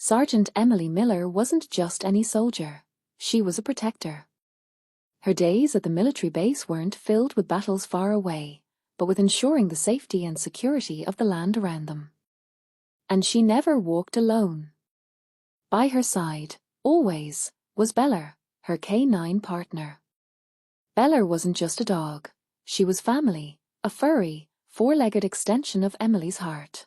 Sergeant Emily Miller wasn't just any soldier. She was a protector. Her days at the military base weren't filled with battles far away, but with ensuring the safety and security of the land around them. And she never walked alone. By her side, always, was Beller, her K9 partner. Beller wasn't just a dog. She was family, a furry, four-legged extension of Emily's heart.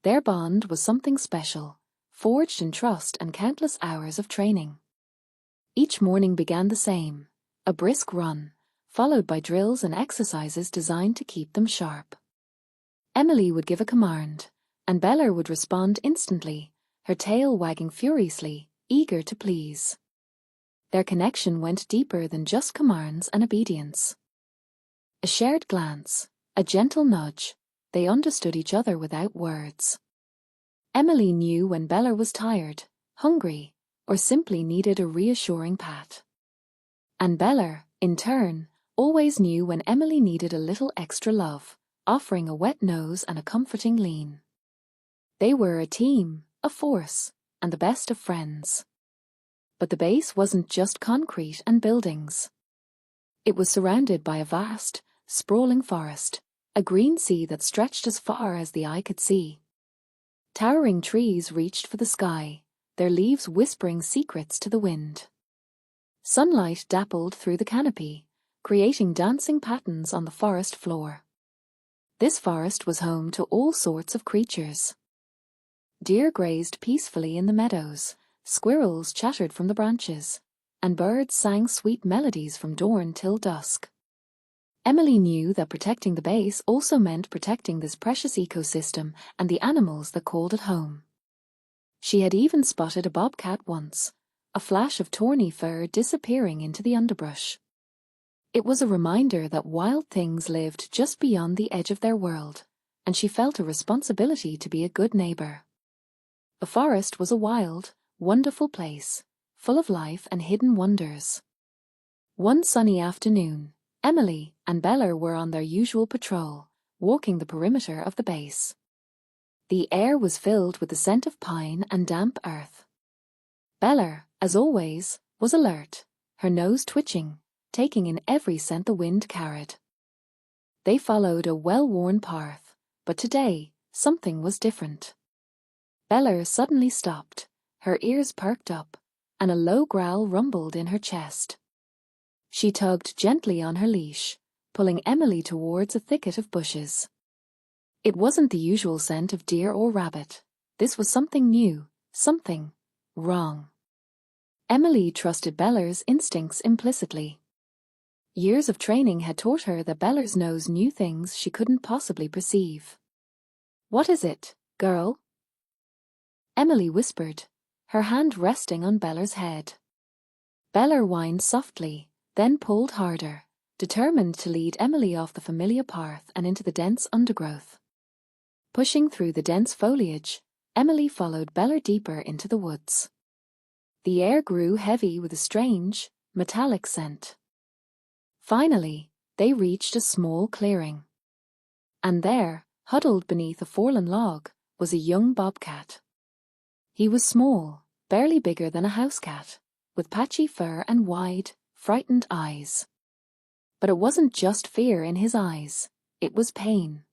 Their bond was something special, forged in trust and countless hours of training. Each morning began the same, a brisk run, followed by drills and exercises designed to keep them sharp. Emily would give a command, and Beller would respond instantly, her tail wagging furiously, eager to please. Their connection went deeper than just commands and obedience. A shared glance, a gentle nudge, they understood each other without words. Emily knew when Beller was tired, hungry, or simply needed a reassuring pat. And Beller, in turn, always knew when Emily needed a little extra love, offering a wet nose and a comforting lean. They were a team, a force, and the best of friends. But the base wasn't just concrete and buildings. It was surrounded by a vast, sprawling forest, a green sea that stretched as far as the eye could see. Towering trees reached for the sky, their leaves whispering secrets to the wind. Sunlight dappled through the canopy, creating dancing patterns on the forest floor. This forest was home to all sorts of creatures. Deer grazed peacefully in the meadows, squirrels chattered from the branches, and birds sang sweet melodies from dawn till dusk. Emily knew that protecting the base also meant protecting this precious ecosystem and the animals that called it home. She had even spotted a bobcat once, a flash of tawny fur disappearing into the underbrush. It was a reminder that wild things lived just beyond the edge of their world, and she felt a responsibility to be a good neighbor. The forest was a wild, wonderful place, full of life and hidden wonders. One sunny afternoon, Emily and Beller were on their usual patrol, walking the perimeter of the base. The air was filled with the scent of pine and damp earth. Beller, as always, was alert, her nose twitching, taking in every scent the wind carried. They followed a well-worn path, but today, something was different. Beller suddenly stopped, her ears perked up, and a low growl rumbled in her chest. She tugged gently on her leash, pulling Emily towards a thicket of bushes. It wasn't the usual scent of deer or rabbit. This was something new, something wrong. Emily trusted Beller's instincts implicitly. Years of training had taught her that Beller's nose knew things she couldn't possibly perceive. "What is it, girl?" Emily whispered, her hand resting on Beller's head. Beller whined softly, then pulled harder, determined to lead Emily off the familiar path and into the dense undergrowth. Pushing through the dense foliage, Emily followed Beller deeper into the woods. The air grew heavy with a strange, metallic scent. Finally, they reached a small clearing. And there, huddled beneath a fallen log, was a young bobcat. He was small, barely bigger than a house cat, with patchy fur and wide, frightened eyes. But it wasn't just fear in his eyes, it was pain.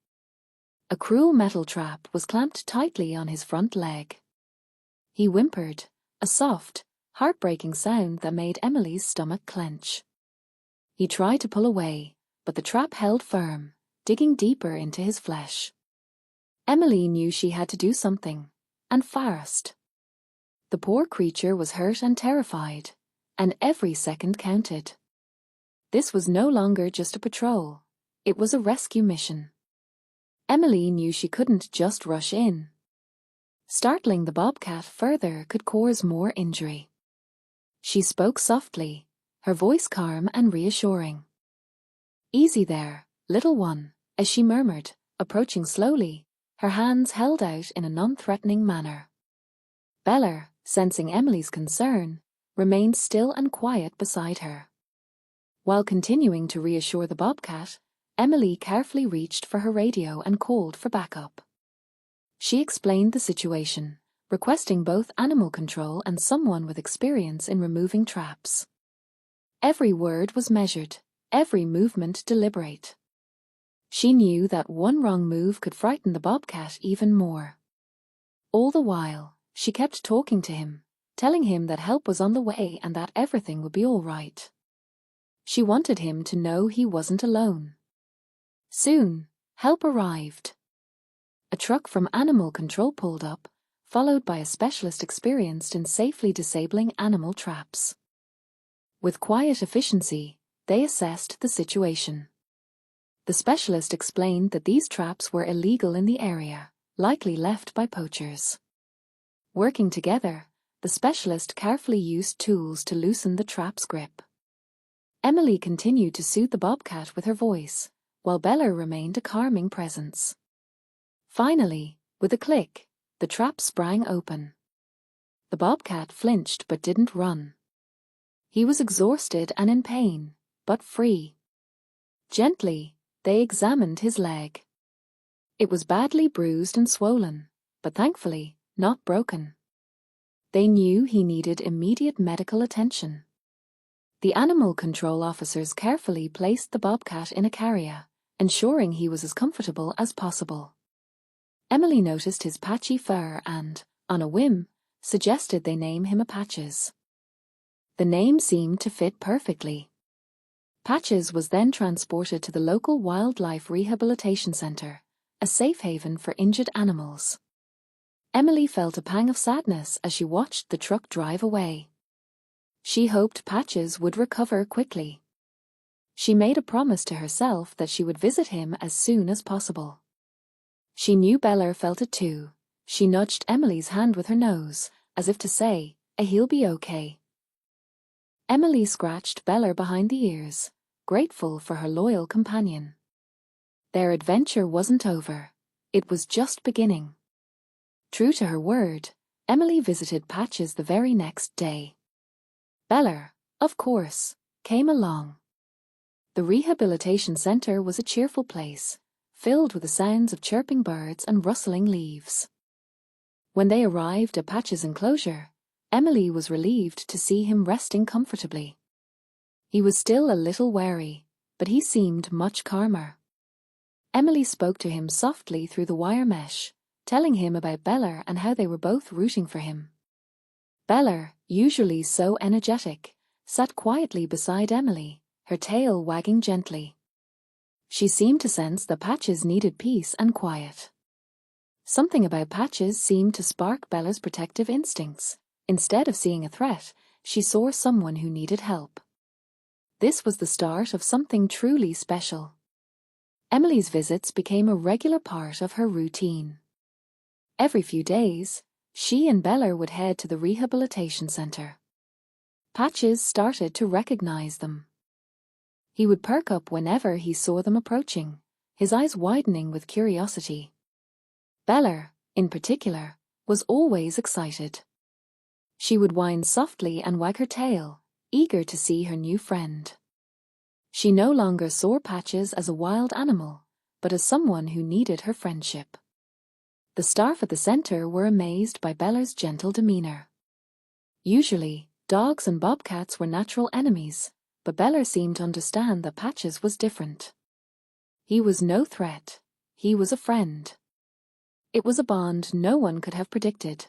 A cruel metal trap was clamped tightly on his front leg. He whimpered, a soft, heartbreaking sound that made Emily's stomach clench. He tried to pull away, but the trap held firm, digging deeper into his flesh. Emily knew she had to do something, and fast. The poor creature was hurt and terrified, and every second counted. This was no longer just a patrol, it was a rescue mission. Emily knew she couldn't just rush in. Startling the bobcat further could cause more injury. She spoke softly, her voice calm and reassuring. "Easy there, little one," as she murmured, approaching slowly, her hands held out in a non-threatening manner. Beller, sensing Emily's concern, remained still and quiet beside her. While continuing to reassure the bobcat, Emily carefully reached for her radio and called for backup. She explained the situation, requesting both animal control and someone with experience in removing traps. Every word was measured, every movement deliberate. She knew that one wrong move could frighten the bobcat even more. All the while, she kept talking to him, telling him that help was on the way and that everything would be all right. She wanted him to know he wasn't alone. Soon, help arrived. A truck from animal control pulled up, followed by a specialist experienced in safely disabling animal traps. With quiet efficiency, they assessed the situation. The specialist explained that these traps were illegal in the area, likely left by poachers. Working together, the specialist carefully used tools to loosen the trap's grip. Emily continued to soothe the bobcat with her voice, while Bella remained a calming presence. Finally, with a click, the trap sprang open. The bobcat flinched but didn't run. He was exhausted and in pain, but free. Gently, they examined his leg. It was badly bruised and swollen, but thankfully, not broken. They knew he needed immediate medical attention. The animal control officers carefully placed the bobcat in a carrier, ensuring he was as comfortable as possible. Emily noticed his patchy fur and, on a whim, suggested they name him a Patches. The name seemed to fit perfectly. Patches was then transported to the local wildlife rehabilitation center, a safe haven for injured animals. Emily felt a pang of sadness as she watched the truck drive away. She hoped Patches would recover quickly. She made a promise to herself that she would visit him as soon as possible. She knew Bella felt it too. She nudged Emily's hand with her nose, as if to say, "He'll be okay." Emily scratched Bella behind the ears, grateful for her loyal companion. Their adventure wasn't over. It was just beginning. True to her word, Emily visited Patches the very next day. Bella, of course, came along. The rehabilitation center was a cheerful place, filled with the sounds of chirping birds and rustling leaves. When they arrived at Patches' enclosure, Emily was relieved to see him resting comfortably. He was still a little wary, but he seemed much calmer. Emily spoke to him softly through the wire mesh, telling him about Bella and how they were both rooting for him. Bella, usually so energetic, sat quietly beside Emily, her tail wagging gently. She seemed to sense that Patches needed peace and quiet. Something about Patches seemed to spark Bella's protective instincts. Instead of seeing a threat, she saw someone who needed help. This was the start of something truly special. Emily's visits became a regular part of her routine. Every few days, she and Bella would head to the rehabilitation center. Patches started to recognize them. He would perk up whenever he saw them approaching, his eyes widening with curiosity. Bella, in particular, was always excited. She would whine softly and wag her tail, eager to see her new friend. She no longer saw Patches as a wild animal, but as someone who needed her friendship. The staff at the center were amazed by Bella's gentle demeanor. Usually, dogs and bobcats were natural enemies, but Bella seemed to understand that Patches was different. He was no threat, he was a friend. It was a bond no one could have predicted.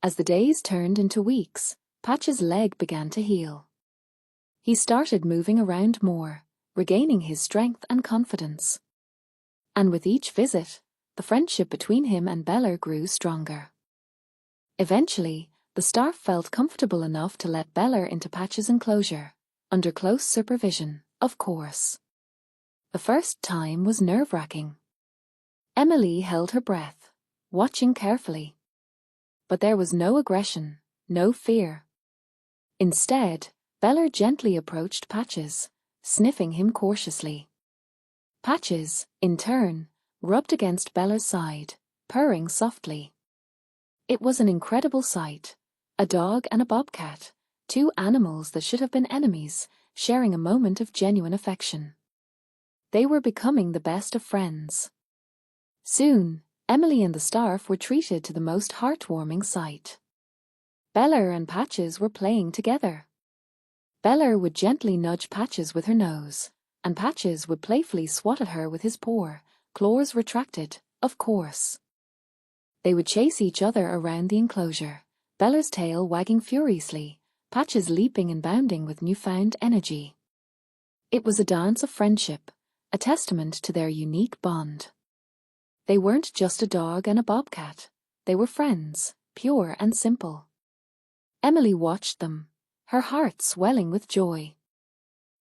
As the days turned into weeks, Patches' leg began to heal. He started moving around more, regaining his strength and confidence. And with each visit, the friendship between him and Bella grew stronger. Eventually, the staff felt comfortable enough to let Bella into Patches' enclosure, under close supervision, of course. The first time was nerve-wracking. Emily held her breath, watching carefully. But there was no aggression, no fear. Instead, Bella gently approached Patches, sniffing him cautiously. Patches, in turn, rubbed against Bella's side, purring softly. It was an incredible sight. A dog and a bobcat, two animals that should have been enemies, sharing a moment of genuine affection. They were becoming the best of friends. Soon, Emily and the Starf were treated to the most heartwarming sight. Bella and Patches were playing together. Bella would gently nudge Patches with her nose, and Patches would playfully swat at her with his paw, claws retracted, of course. They would chase each other around the enclosure, Bella's tail wagging furiously, Patches leaping and bounding with newfound energy. It was a dance of friendship, a testament to their unique bond. They weren't just a dog and a bobcat, they were friends, pure and simple. Emily watched them, her heart swelling with joy.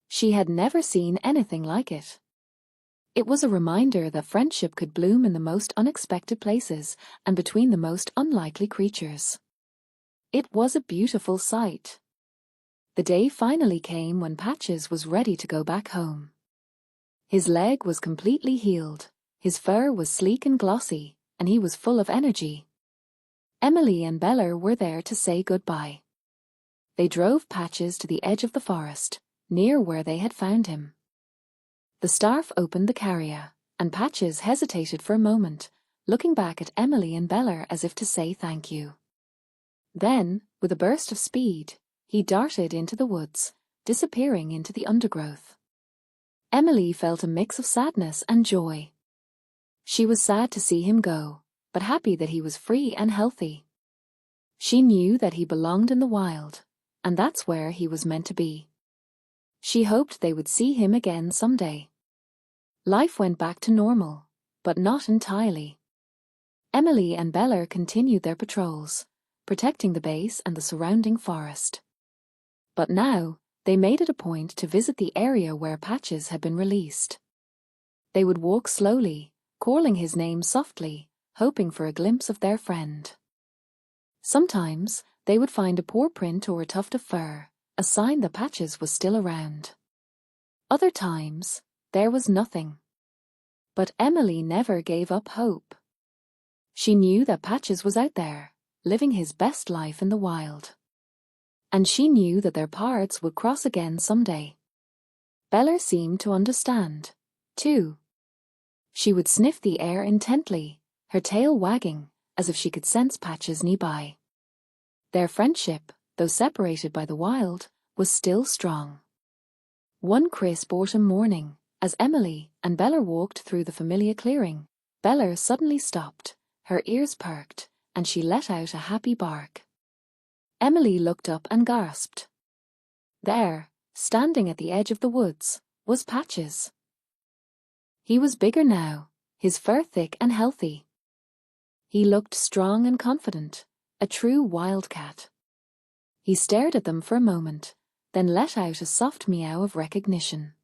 She had never seen anything like it. It was a reminder that friendship could bloom in the most unexpected places and between the most unlikely creatures. It was a beautiful sight. The day finally came when Patches was ready to go back home. His leg was completely healed, his fur was sleek and glossy, and he was full of energy. Emily and Bella were there to say goodbye. They drove Patches to the edge of the forest, near where they had found him. The Starf opened the carrier, and Patches hesitated for a moment, looking back at Emily and Bella as if to say thank you. Then, with a burst of speed, he darted into the woods, disappearing into the undergrowth. Emily felt a mix of sadness and joy. She was sad to see him go, but happy that he was free and healthy. She knew that he belonged in the wild, and that's where he was meant to be. She hoped they would see him again someday. Life went back to normal, but not entirely. Emily and Bella continued their patrols, protecting the base and the surrounding forest. But now, they made it a point to visit the area where Patches had been released. They would walk slowly, calling his name softly, hoping for a glimpse of their friend. Sometimes, they would find a paw print or a tuft of fur, a sign that Patches was still around. Other times, there was nothing. But Emily never gave up hope. She knew that Patches was out there, living his best life in the wild. And she knew that their paths would cross again someday. Bella seemed to understand, too. She would sniff the air intently, her tail wagging, as if she could sense Patches nearby. Their friendship, though separated by the wild, was still strong. One crisp autumn morning, as Emily and Bella walked through the familiar clearing, Bella suddenly stopped, her ears perked, and she let out a happy bark. Emily looked up and gasped. There, standing at the edge of the woods, was Patches. He was bigger now, his fur thick and healthy. He looked strong and confident, a true wildcat. He stared at them for a moment, then let out a soft meow of recognition.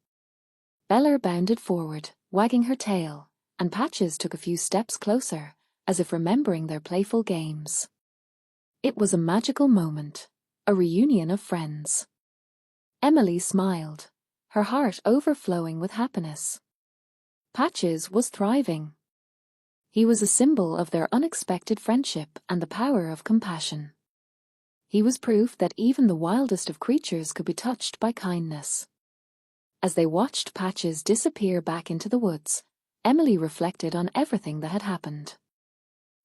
Bella bounded forward, wagging her tail, and Patches took a few steps closer, as if remembering their playful games. It was a magical moment, a reunion of friends. Emily smiled, her heart overflowing with happiness. Patches was thriving. He was a symbol of their unexpected friendship and the power of compassion. He was proof that even the wildest of creatures could be touched by kindness. As they watched Patches disappear back into the woods, Emily reflected on everything that had happened.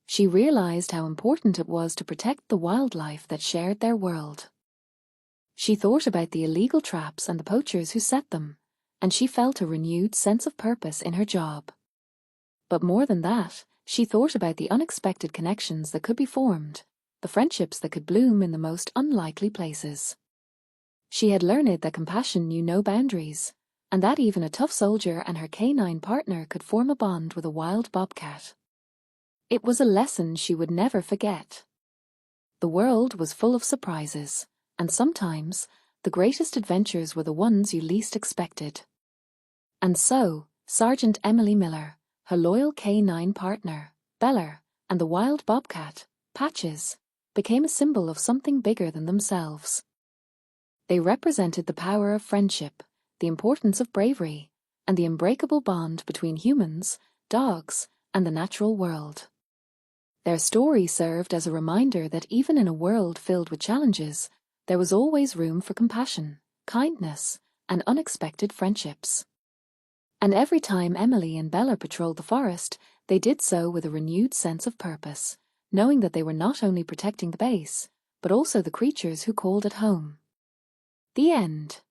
She realized how important it was to protect the wildlife that shared their world. She thought about the illegal traps and the poachers who set them, and she felt a renewed sense of purpose in her job. But more than that, she thought about the unexpected connections that could be formed, the friendships that could bloom in the most unlikely places. She had learned that compassion knew no boundaries, and that even a tough soldier and her canine partner could form a bond with a wild bobcat. It was a lesson she would never forget. The world was full of surprises, and sometimes the greatest adventures were the ones you least expected. And so, Sergeant Emily Miller, her loyal canine partner, Bella, and the wild bobcat, Patches, became a symbol of something bigger than themselves. They represented the power of friendship, the importance of bravery, and the unbreakable bond between humans, dogs, and the natural world. Their story served as a reminder that even in a world filled with challenges, there was always room for compassion, kindness, and unexpected friendships. And every time Emily and Bella patrolled the forest, They did so with a renewed sense of purpose, knowing that they were not only protecting the base, but also the creatures who called it home. The end.